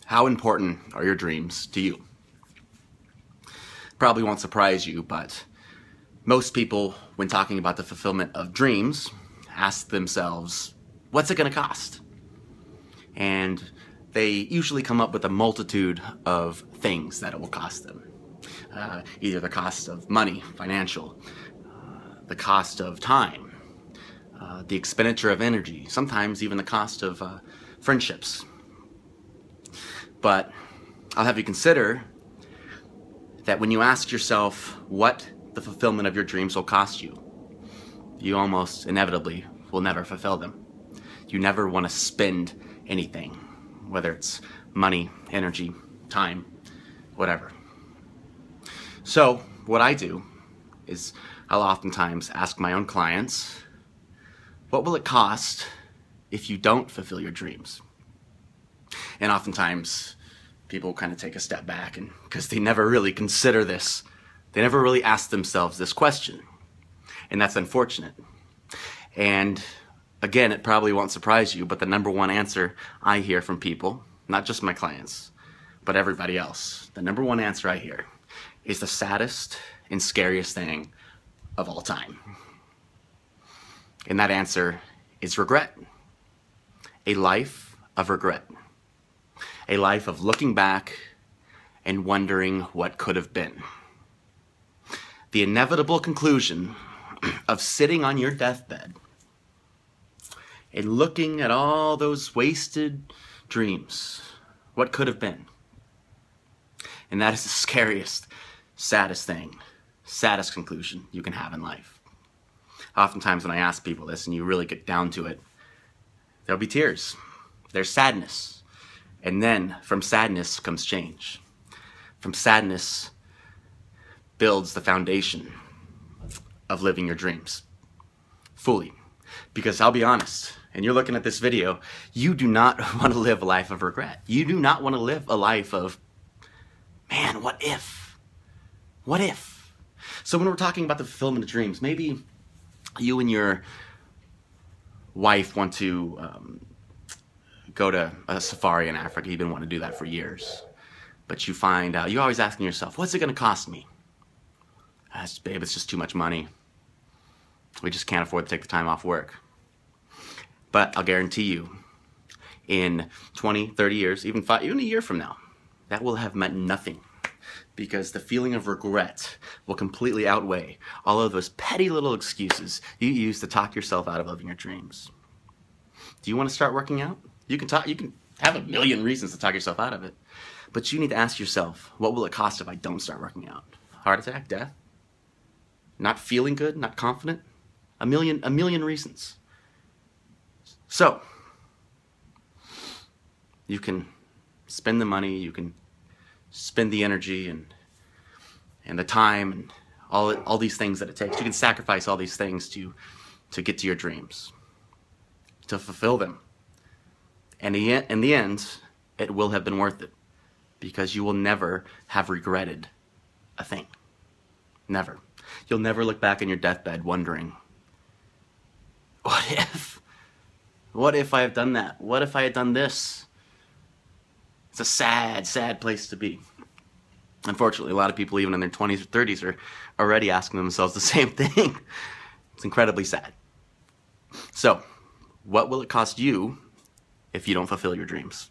How important are your dreams to you? Probably won't surprise you, but most people, when talking about the fulfillment of dreams, ask themselves, what's it going to cost? And they usually come up with a multitude of things that it will cost them. Either the cost of money, financial, the cost of time, the expenditure of energy, sometimes even the cost of friendships. But I'll have you consider that when you ask yourself what the fulfillment of your dreams will cost you, you almost inevitably will never fulfill them. You never want to spend anything, whether it's money, energy, time, whatever. So what I do is I'll oftentimes ask my own clients, what will it cost if you don't fulfill your dreams? And oftentimes people kind of take a step back, and because they never really consider this, they never really ask themselves this question. And that's unfortunate. And again, it probably won't surprise you, but the number one answer I hear from people, not just my clients, but everybody else, the number one answer I hear is the saddest and scariest thing of all time. And that answer is regret. A life of regret. A life of looking back and wondering what could have been. The inevitable conclusion of sitting on your deathbed and looking at all those wasted dreams, what could have been. And that is the scariest, saddest thing, saddest conclusion you can have in life. Oftentimes when I ask people this and you really get down to it, there'll be tears. There's sadness. And then from sadness comes change. From sadness builds the foundation of living your dreams fully. Because I'll be honest, and you're looking at this video, you do not want to live a life of regret. You do not want to live a life of, man, what if? What if? So when we're talking about the fulfillment of dreams, maybe you and your wife want to go to a safari in Africa. You've been wanting to do that for years. But you find out, you're always asking yourself, what's it going to cost me? Babe, it's just too much money. We just can't afford to take the time off work. But I'll guarantee you, in 20, 30 years, even a year from now, that will have meant nothing. Because the feeling of regret will completely outweigh all of those petty little excuses you use to talk yourself out of living your dreams. Do you want to start working out? You can have a million reasons to talk yourself out of it. But you need to ask yourself, what will it cost if I don't start working out? Heart attack, death? Not feeling good, not confident? A million reasons. So, you can spend the money, you can spend the energy and the time and all these things that it takes. You can sacrifice all these things to get to your dreams, to fulfill them. And in the end, it will have been worth it, because you will never have regretted a thing. Never. You'll never look back on your deathbed wondering, what if? What if I have done that? What if I had done this? It's a sad, sad place to be. Unfortunately, a lot of people, even in their 20s or 30s, are already asking themselves the same thing. It's incredibly sad. So, what will it cost you if you don't fulfill your dreams?